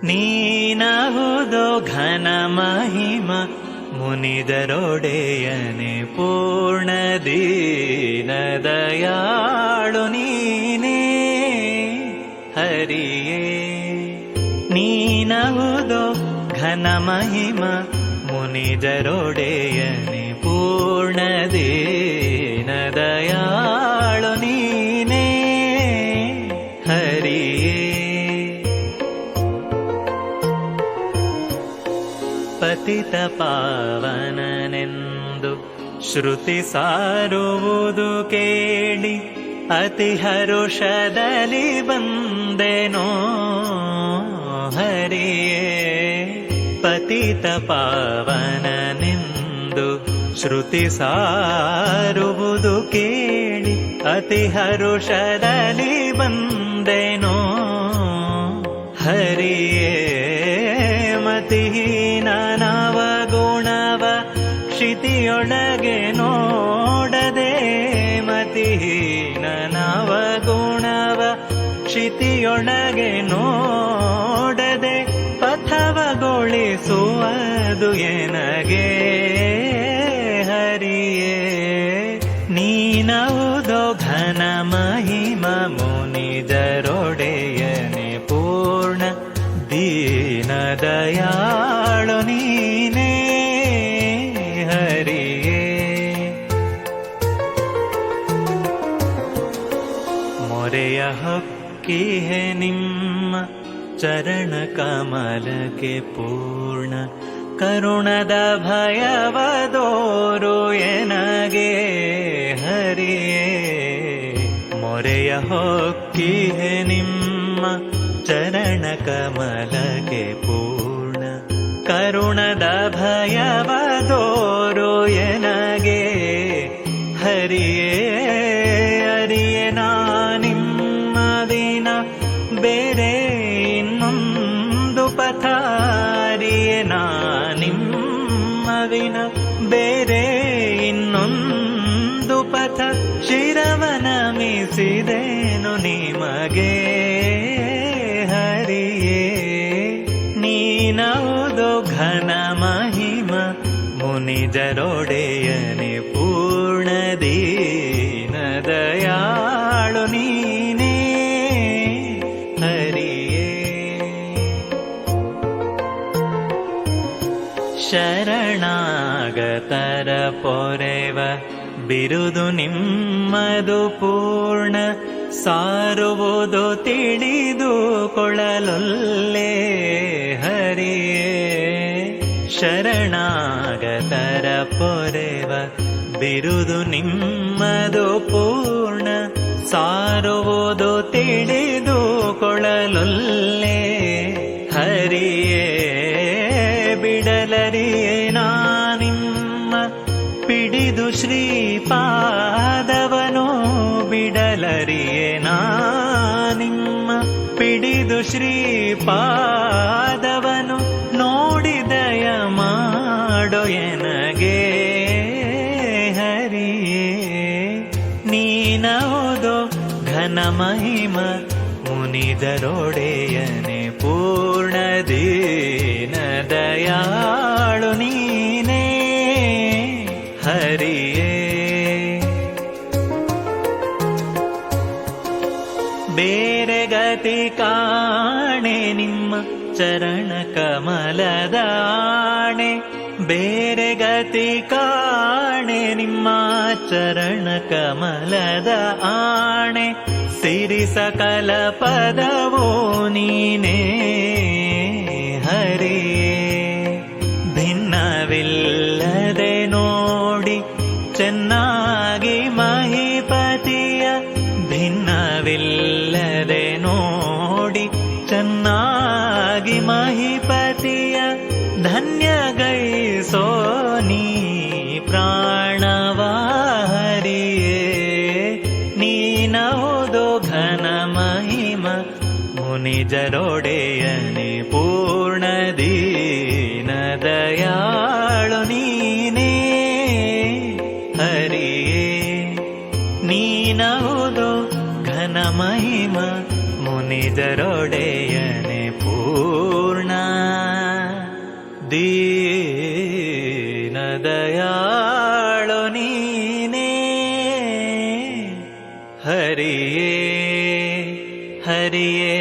ನೀನಹುದೋ ಘನ ಮಹಿಮ ಮುನಿದರೊಡೆಯನೆ ಪೂರ್ಣ ದೀನ ದಯಾಳು ನೀನೇ ಹರಿಯೇ. ನೀನಹುದೋ ಘನ ಮಹಿಮ ಮುನಿದರೊಡೆಯನೆ ಪೂರ್ಣ ದೀನ ದಯಾಳು ನೀನೇ ಹರಿಯೇ. ಪತಿತ ಪಾವನನೆಂದು ಶ್ರುತಿ ಸಾರುವುದು ಕೇಳಿ ಅತಿ ಹರುಷದಲ್ಲಿ ಬಂದೆನೋ ಹರಿಯೇ. ಪತಿತ ಪಾವನನೆಂದು ಶ್ರುತಿ ಸಾರುವುದು ಕೇಳಿ ಅತಿ ಹರುಷದಲ್ಲಿ ಬಂದೆನೋ ಹರಿಯೇ. ಮತಿಹೀನ ನವಗುಣವ ಕ್ಷಿತಿಯೊಳಗೆ ನೋಡದೆ, ಮತಿಹೀನ ನವಗುಣವ ಕ್ಷಿತಿಯೊಳಗೆ ನೋಡದೆ ಪಥವಗೊಳಿಸುವುದು ಎನಗೆ ಹರಿಯೇ. ನೀನಹುದೋ ಘನ ಮಹಿಮ ಮುನಿದರೊಡೆಯನೆ ಪೂರ್ಣ ದೀನ ದಯಾಳು ನೀನೇ ಹರಿಯೇ. ಮೊರೆಯ ಹೊಕ್ಕಿಹೆ ನಿಮ್ಮ ಚರಣ ಕಮಲಕ್ಕೆ ಪೂರ್ಣ ಕರುಣದ ಭಯವದೋರು ಎನಗೆ ಹರಿಯೇ. ಮೊರೆಯ ಹೊಕ್ಕಿಹೆ ನಿಮ್ಮ ಚರಣ ಕಮಲಕ್ಕೆ ಪೂರ್ಣ ಕರುಣದ ಭಯವದೋರು ಎನಗೆ ಹರಿಯೇ. ಅರಿಯೆ ನಿಮ್ಮ ದಿನ ಬೇರೆ ಇನ್ನೊಂದು ಪಥ, ಅರಿಯೆ ನಿಮ್ಮ ದಿನ ಬೇರೆ ಇನ್ನೊಂದು ಪಥ, ಶಿರವನ ಮೀಸಿದೇನು ನಿಮಗೆ ಹರಿಯೇ. ನೀನಹುದೋ ಘನ ಮಹಿಮ ಮುನಿದರೊಡೆಯನೆ ಪೂರ್ಣ ದೀನ ದಯಾಳು ನೀನೇ ಹರಿಯೇ. ಶರಣಾಗತರ ಪೊರೆವ ಬಿರುದು ನಿಮ್ಮದು ಪೂರ್ಣ ಸಾರುವುದು ತಿಳಿದುಕೊಳ್ಳಲೊಲ್ಲೆ ಹರಿಯೇ. ಶರಣಾಗತರ ಪೊರೆವ ಬಿರುದು ನಿಮ್ಮದು ಪೂರ್ಣ ಸಾರುವುದು ತಿಳಿದುಕೊಳ್ಳಲೊಲ್ಲೆ ಹರಿಯೇ. ಬಿಡಲರಿಯೇ ನಿಮ್ಮ ಪಿಡಿದು ಶ್ರೀಪಾದವನು, ಬಿಡಲರಿಯೇ ನಿಮ್ಮ ಪಿಡಿದು ಶ್ರೀಪಾದವನು, ನೋಡಿ ದಯ ಮಾಡೋ ಎನಗೆ ಹರಿಯೇ. ನೀನಹುದೋ ಘನ ಮಹಿಮ ಮುನಿದರೊಡೆಯನೆ ಪೂರ್ಣ ದೀನ ದಯಾಳು ನೀನೇ ಹರಿಯೇ. ಬೇರೆ ಗತಿ ಕಾಣೆ ನಿಮ್ಮ ಚರಣ ಕಮಲದ ಆಣೆ, ಬೇರೆ ಗತಿ ಕಾಣೆ ನಿಮ್ಮ ಚರಣ ಕಮಲದ ಆಣೆ, ಸಿರಿ ಸಕಲ ಪದವೋ ನೀನೇ ಹರಿಯೇ. ಭಿನ್ನವಿಲ್ಲದೆ ನೋಡಿ ಚೆನ್ನಾಗಿ ಮಹಿಪತಿಯ, ಭಿನ್ನವಿಲ್ಲದೆ ನೋಡಿ ಚೆನ್ನಾಗಿ ಮಹಿಪತಿಯ, ಧನ್ಯಗೈಸೋ ನೀ ಪ್ರಾಣವ ಹರಿಯೇ. ನೀನಹುದೋ ಘನ ಮಹಿಮ ಮುನಿದರೊಡೆಯನೆ ಪೂರ್ಣ ದೀನ ದಯಾಳು ನೀನೇ ಹರಿಯೇ. ನೀನಹುದೋ ಘನ ಮಹಿಮ ಮುನಿದರೊಡೆಯನೆ ಪೂರ್ಣ ದೀನದಯಾಳು ನೀನೇ ಹರಿಯೇ ಹರಿಯೇ